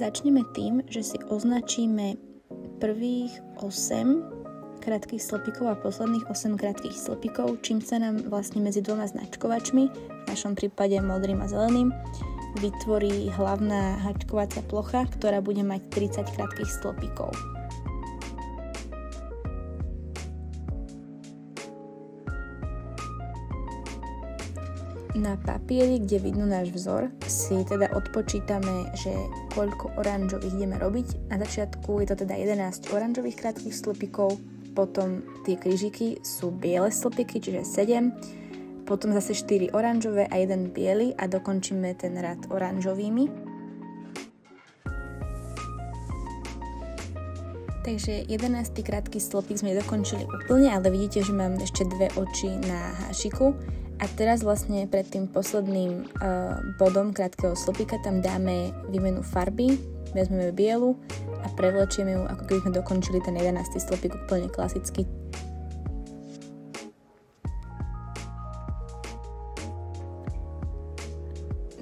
Začneme tým, že si označíme prvých 8 krátkych stĺpikov a posledných 8 krátkych stĺpikov, čím sa nám vlastne medzi dvoma značkovačmi, v našom prípade modrým a zeleným, vytvorí hlavná hačkovacia plocha, ktorá bude mať 30 krátkych stĺpikov. Na papieri, kde vidno náš vzor, si teda odpočítame, že koľko oranžových ideme robiť. Na začiatku je to teda 11 oranžových krátkych stĺpikov, potom tie krížiky sú biele stĺpiky, čiže 7, potom zase 4 oranžové a 1 biely a dokončíme ten rad oranžovými. Takže 11. krátky stĺpik sme dokončili úplne, ale vidíte, že mám ešte dve oči na hášiku. A teraz vlastne pred tým posledným bodom krátkeho stĺpika tam dáme výmenu farby, vezmeme bielu a prevlečieme ju, ako keby sme dokončili ten 11. stĺpik úplne klasicky.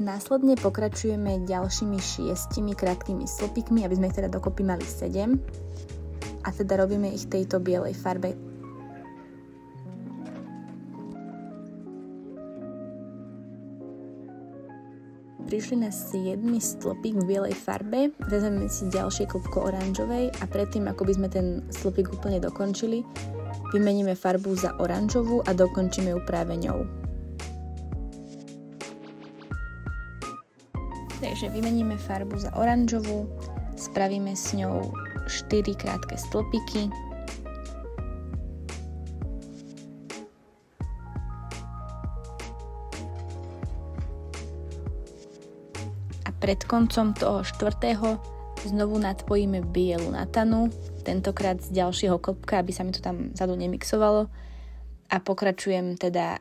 Následne pokračujeme ďalšími 6 krátkými stĺpikmi, aby sme ich teda dokopy mali 7. A teda robíme ich tejto bielej farbe. Prišli na 7. stĺpik v bielej farbe, vezmeme si ďalšie klubko oranžovej a predtým, ako by sme ten stĺpik úplne dokončili, vymeníme farbu za oranžovú a dokončíme ju práve ňou. Takže vymeníme farbu za oranžovú, spravíme s ňou 4 krátke stĺpiky. Pred koncom toho 4. znovu nadpojíme bielu natanu, tentokrát z ďalšieho klbka, aby sa mi to tam vzadu nemixovalo. A pokračujem teda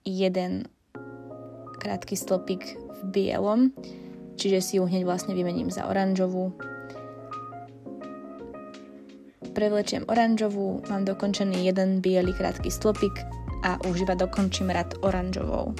1 krátky stĺpik v bielom, čiže si ju hneď vlastne vymením za oranžovú. Prevlečiem oranžovú, mám dokončený 1 biely krátky stĺpik a už iba dokončím rad oranžovou.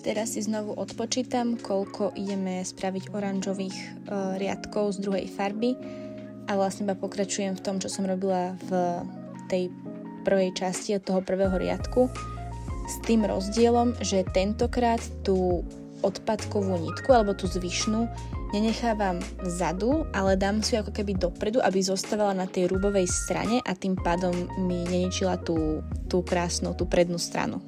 Teraz si znovu odpočítam, koľko ideme spraviť oranžových riadkov z druhej farby a vlastne iba pokračujem v tom, čo som robila v tej prvej časti od toho prvého riadku, s tým rozdielom, že tentokrát tú odpadkovú nitku alebo tú zvyšnú nenechávam vzadu, ale dám si ju ako keby dopredu, aby zostávala na tej rúbovej strane a tým pádom mi neničila tú krásnu, tú prednú stranu.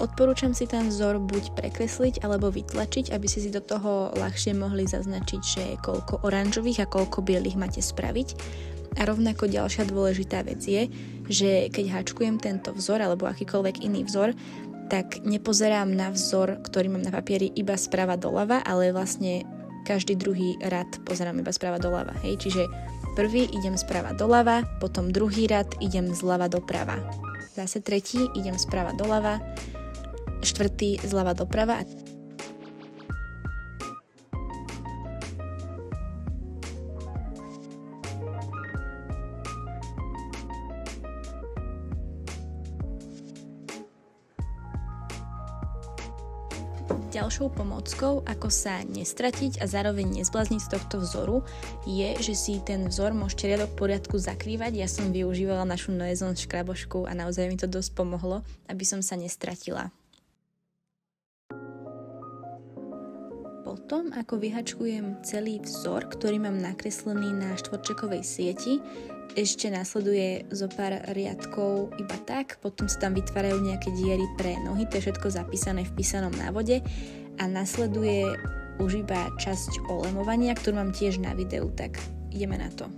Odporúčam si ten vzor buď prekresliť alebo vytlačiť, aby ste si do toho ľahšie mohli zaznačiť, že koľko oranžových a koľko bielých máte spraviť. A rovnako ďalšia dôležitá vec je, že keď háčkujem tento vzor alebo akýkoľvek iný vzor, tak nepozerám na vzor, ktorý mám na papieri iba sprava doľava, ale vlastne každý druhý rad pozerám iba sprava doľava. Hej? Čiže prvý idem sprava doľava, potom druhý rad idem zľava doprava. Zase tretí idem sprava doľava, štvrtý zľava doprava. Ďalšou pomôckou, ako sa nestratiť a zároveň nezblázniť z tohto vzoru, je, že si ten vzor môžete riadok poriadku zakrývať. Ja som využívala našu Noezon škrabošku a naozaj mi to dosť pomohlo, aby som sa nestratila. Potom, ako vyhačkujem celý vzor, ktorý mám nakreslený na štvorčekovej sieti, ešte nasleduje zo pár riadkov iba tak, potom sa tam vytvárajú nejaké diery pre nohy, to je všetko zapísané v písanom návode a nasleduje už iba časť olemovania, ktorú mám tiež na videu, tak ideme na to.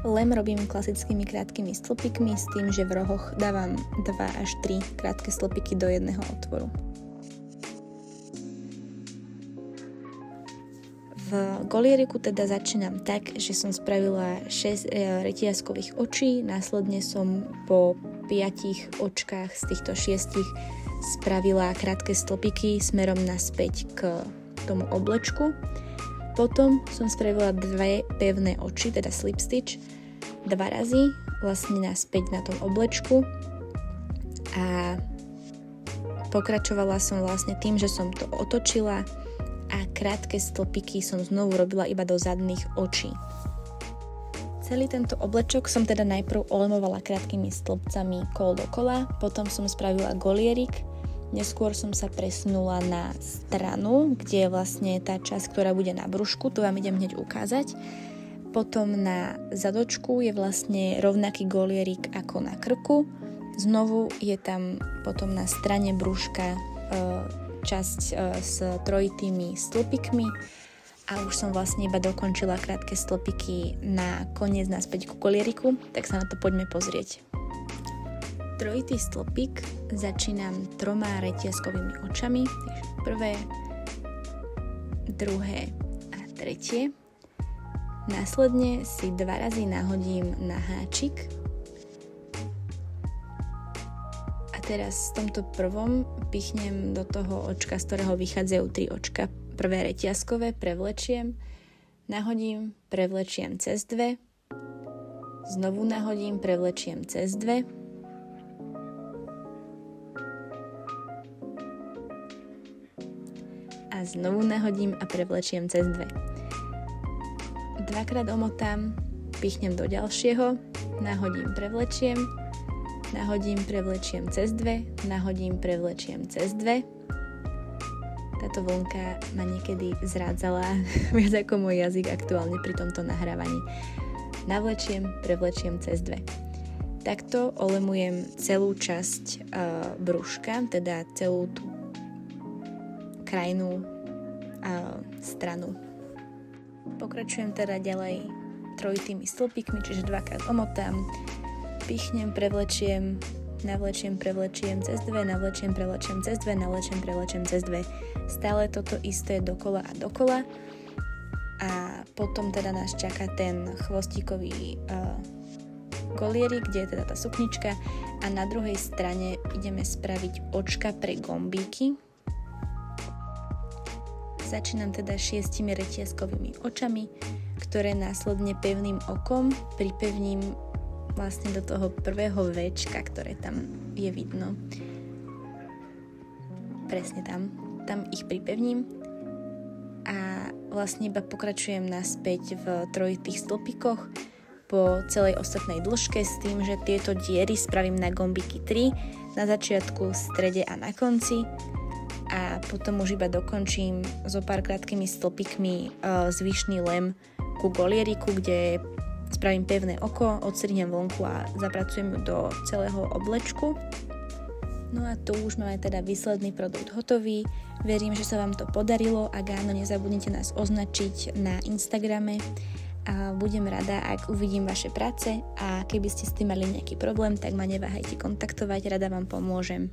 Lem robím klasickými krátkými stĺpikmi s tým, že v rohoch dávam 2 až 3 krátke stĺpiky do jedného otvoru. V golieriku teda začínam tak, že som spravila 6 reťazkových očí, následne som po 5 očkách z týchto 6 spravila krátke stĺpiky smerom naspäť k tomu oblečku. Potom som spravila 2 pevné oči, teda slip stitch, 2 razy vlastne naspäť na tom oblečku a pokračovala som vlastne tým, že som to otočila a krátke stĺpiky som znovu robila iba do zadných očí. Celý tento oblečok som teda najprv olemovala krátkými stĺpcami kolo dokola, potom som spravila golierik, neskôr som sa presunula na stranu, kde je vlastne tá časť, ktorá bude na brúšku, to vám idem hneď ukázať. Potom na zadočku je vlastne rovnaký golierik ako na krku, znovu je tam potom na strane brúška časť s trojitými stĺpikmi a už som vlastne iba dokončila krátke stĺpiky na koniec naspäť ku golieriku, tak sa na to poďme pozrieť. Trojitý stĺpik začínam 3 reťazkovými očami, takže prvé, druhé a tretie. Následne si 2 razy nahodím na háčik. Teraz v tomto prvom pichnem do toho očka, z ktorého vychádzajú 3 očka. Prvé reťazkové prevlečiem, nahodím, prevlečiem cez 2, znovu nahodím, prevlečiem cez 2, a znovu nahodím a prevlečiem cez 2. Dvakrát omotám, pichnem do ďalšieho, nahodím, prevlečiem, nahodím, prevlečiem cez 2, nahodím, prevlečiem cez 2. Táto vlnka ma niekedy zrádzala viac ako môj jazyk aktuálne pri tomto nahrávaní. Navlečiem, prevlečiem cez 2. Takto olemujem celú časť brúška, teda celú tú krajnú stranu. Pokračujem teda ďalej trojitými stĺpikmi, čiže 2-krát omotám, pichnem, prevlečiem, navlečiem, prevlečiem cez 2, navlečiem, prevlečiem cez 2, navlečiem, prevlečiem cez 2. Stále toto isté dokola a dokola. A potom teda nás čaká ten chvostíkový golierik, kde je teda tá suknička. A na druhej strane ideme spraviť očka pre gombíky. Začínam teda 6 reťazkovými očami, ktoré následne pevným okom pripevním vlastne do toho prvého Včka, ktoré tam je vidno. Presne tam ich pripevním a vlastne iba pokračujem naspäť v trojitých stĺpikoch po celej ostatnej dĺžke s tým, že tieto diery spravím na gombíky 3 na začiatku, strede a na konci a potom už iba dokončím so pár krátkými stĺpikmi zvyšný lem ku golieriku, kde spravím pevné oko, odstrihnem vlnku a zapracujem ju do celého oblečku. No a tu už máme teda výsledný produkt hotový. Verím, že sa vám to podarilo. Ak áno, nezabudnite nás označiť na Instagrame. A budem rada, ak uvidím vaše práce a keby ste s tým mali nejaký problém, tak ma neváhajte kontaktovať, rada vám pomôžem.